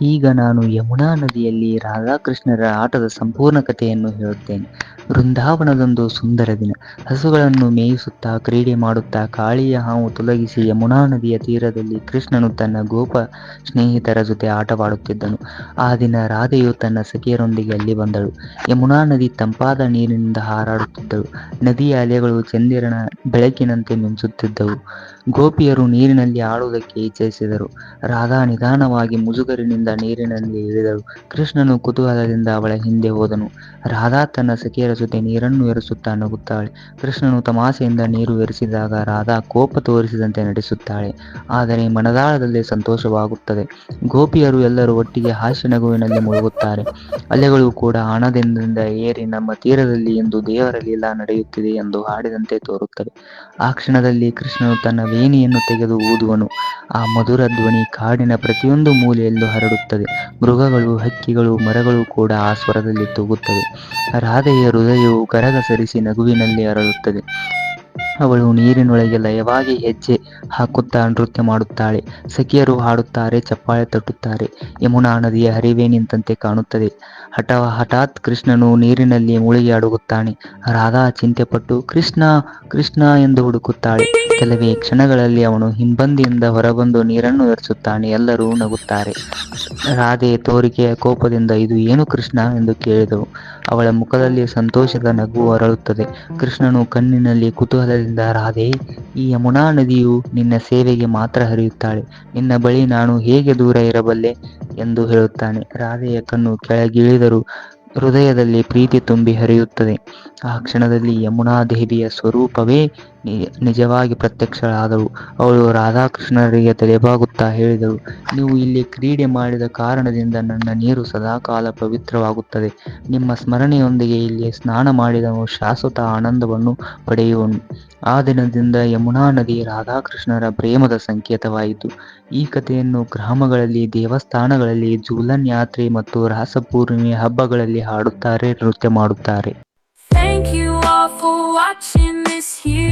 ಈಗ ನಾನು ಯಮುನಾ ನದಿಯಲ್ಲಿ ರಾಧಾಕೃಷ್ಣರ ಆಟದ ಸಂಪೂರ್ಣ ಕಥೆಯನ್ನು ಹೇಳುತ್ತೇನೆ. ವೃಂದಾವನದೊಂದು ಸುಂದರ ದಿನ. ಹಸುಗಳನ್ನು ಮೇಯಿಸುತ್ತಾ ಕ್ರೀಡೆ ಮಾಡುತ್ತಾ ಕಾಳಿಯ ಹಾವು ತೊಲಗಿಸಿ ಯಮುನಾ ನದಿಯ ತೀರದಲ್ಲಿ ಕೃಷ್ಣನು ತನ್ನ ಗೋಪ ಸ್ನೇಹಿತರ ಜೊತೆ ಆಟವಾಡುತ್ತಿದ್ದನು. ಆ ದಿನ ರಾಧೆಯು ತನ್ನ ಸಖಿಯರೊಂದಿಗೆ ಅಲ್ಲಿ ಬಂದಳು. ಯಮುನಾ ನದಿ ತಂಪಾದ ನೀರಿನಿಂದ ಹಾರಾಡುತ್ತಿದ್ದಳು. ನದಿಯ ಅಲೆಗಳು ಚಂದಿರನ ಬೆಳಕಿನಂತೆ ಮಿಂಚುತ್ತಿದ್ದವು. ಗೋಪಿಯರು ನೀರಿನಲ್ಲಿ ಆಡುವುದಕ್ಕೆ ಇಚ್ಛಿಸಿದರು. ರಾಧಾ ನಿಧಾನವಾಗಿ ಮುಜುಗರಿನಿಂದ ನೀರಿನಲ್ಲಿ ಇಳಿದಳು. ಕೃಷ್ಣನು ಕುತೂಹಲದಿಂದ ಅವಳ ಹಿಂದೆ ಹೋದನು. ರಾಧಾ ತನ್ನ ಸಖಿಯರ ಜೊತೆ ನೀರನ್ನು ಎರಚುತ್ತಾ ನಗುತ್ತಾಳೆ. ಕೃಷ್ಣನು ತಮಾಷೆಯಿಂದ ನೀರು ಎರಚಿದಾಗ ರಾಧಾ ಕೋಪ ತೋರಿಸಿದಂತೆ ನಟಿಸುತ್ತಾಳೆ, ಆದರೆ ಮನದಾಳದಲ್ಲಿ ಸಂತೋಷವಾಗುತ್ತದೆ. ಗೋಪಿಯರು ಎಲ್ಲರೂ ಒಟ್ಟಿಗೆ ಹಾಸ್ಯ ನಗುವಿನಲ್ಲಿ ಮುಳುಗುತ್ತಾರೆ. ಅಲೆಗಳು ಕೂಡ ಆನಂದದಿಂದ ಏರಿ ನಮ್ಮ ತೀರದಲ್ಲಿ ಇಂದು ದೇವರ ಲೀಲಾ ನಡೆಯುತ್ತಿದೆ ಎಂದು ಹಾಡಿದಂತೆ ತೋರುತ್ತವೆ. ಆ ಕ್ಷಣದಲ್ಲಿ ಕೃಷ್ಣನು ತನ್ನ ವೇಣಿಯನ್ನು ತೆಗೆದು ಊದುವನು. ಆ ಮಧುರ ಧ್ವನಿ ಕಾಡಿನ ಪ್ರತಿಯೊಂದು ಮೂಲೆಯಲ್ಲೂ ಹರಡುತ್ತದೆ. ಮೃಗಗಳು, ಹಕ್ಕಿಗಳು, ಮರಗಳು ಕೂಡ ಆ ಸ್ವರದಲ್ಲಿ ತೂಗುತ್ತವೆ. ರಾಧೆಯ ಹೃದಯವು ಗರಗಸರಿಸಿ ನಗುವಿನಲ್ಲಿ ಅರಳುತ್ತದೆ. ಅವಳು ನೀರಿನೊಳಗೆ ಲಯವಾಗಿ ಹೆಜ್ಜೆ ಹಾಕುತ್ತಾ ನೃತ್ಯ ಮಾಡುತ್ತಾಳೆ. ಸಖಿಯರು ಹಾಡುತ್ತಾರೆ, ಚಪ್ಪಾಳೆ ತಟ್ಟುತ್ತಾರೆ. ಯಮುನಾ ನದಿಯ ಹರಿವೇ ನಿಂತಂತೆ ಕಾಣುತ್ತದೆ. ಹಠಾತ್ ಕೃಷ್ಣನು ನೀರಿನಲ್ಲಿ ಮುಳುಗಿ ಅಡಗುತ್ತಾನೆ. ರಾಧಾ ಚಿಂತೆಪಟ್ಟು ಕೃಷ್ಣ ಕೃಷ್ಣ ಎಂದು ಹುಡುಕುತ್ತಾಳೆ. ಕೆಲವೇ ಕ್ಷಣಗಳಲ್ಲಿ ಅವನು ಹಿಂಬದಿಯಿಂದ ಹೊರಬಂದು ನೀರನ್ನು ಎರಚುತ್ತಾನೆ. ಎಲ್ಲರೂ ನಗುತ್ತಾರೆ. ರಾಧೆ ತೋರಿಕೆಯ ಕೋಪದಿಂದ ಇದು ಏನು ಕೃಷ್ಣ ಎಂದು ಕೇಳಿದಳು. ಅವಳ ಮುಖದಲ್ಲಿ ಸಂತೋಷದ ನಗು ಅರಳುತ್ತದೆ. ಕೃಷ್ಣನು ಕಣ್ಣಿನಲ್ಲಿ ಕುತೂಹಲದಿಂದ ರಾಧೆ, ಈ ಯಮುನಾ ನದಿಯು ನಿನ್ನ ಸೇವೆಗೆ ಮಾತ್ರ ಹರಿಯುತ್ತಾಳೆ. ನಿನ್ನ ಬಳಿ ನಾನು ಹೇಗೆ ದೂರ ಇರಬಲ್ಲೆ ಎಂದು ಹೇಳುತ್ತಾನೆ. ರಾಧೆಯ ಕಣ್ಣು ಕೆಳಗಿಳಿದರೂ ಹೃದಯದಲ್ಲಿ ಪ್ರೀತಿ ತುಂಬಿ ಹರಿಯುತ್ತದೆ. ಆ ಕ್ಷಣದಲ್ಲಿ ಯಮುನಾ ದೇವಿಯ ಸ್ವರೂಪವೇ ನಿಜವಾಗಿ ಪ್ರತ್ಯಕ್ಷಳಾದಳು. ಅವಳು ರಾಧಾಕೃಷ್ಣರಿಗೆ ತಲೆಬಾಗುತ್ತಾ ಹೇಳಿದಳು, ನೀವು ಇಲ್ಲಿ ಕ್ರೀಡೆ ಮಾಡಿದ ಕಾರಣದಿಂದ ನನ್ನ ನೀರು ಸದಾಕಾಲ ಪವಿತ್ರವಾಗುತ್ತದೆ. ನಿಮ್ಮ ಸ್ಮರಣೆಯೊಂದಿಗೆ ಇಲ್ಲಿ ಸ್ನಾನ ಮಾಡಿದವನು ಶಾಶ್ವತ ಆನಂದವನ್ನು ಪಡೆಯುವನು. ಆ ದಿನದಿಂದ ಯಮುನಾ ನದಿ ರಾಧಾಕೃಷ್ಣರ ಪ್ರೇಮದ ಸಂಕೇತವಾಯಿತು. ಈ ಕಥೆಯನ್ನು ಗ್ರಾಮಗಳಲ್ಲಿ, ದೇವಸ್ಥಾನಗಳಲ್ಲಿ, ಜೂಲನ್ ಯಾತ್ರೆ ಮತ್ತು ರಾಸಪೂರ್ಣಿಮೆ ಹಬ್ಬಗಳಲ್ಲಿ ಹಾಡುತ್ತಾರೆ, ನೃತ್ಯ ಮಾಡುತ್ತಾರೆ. Thank you all for watching this here.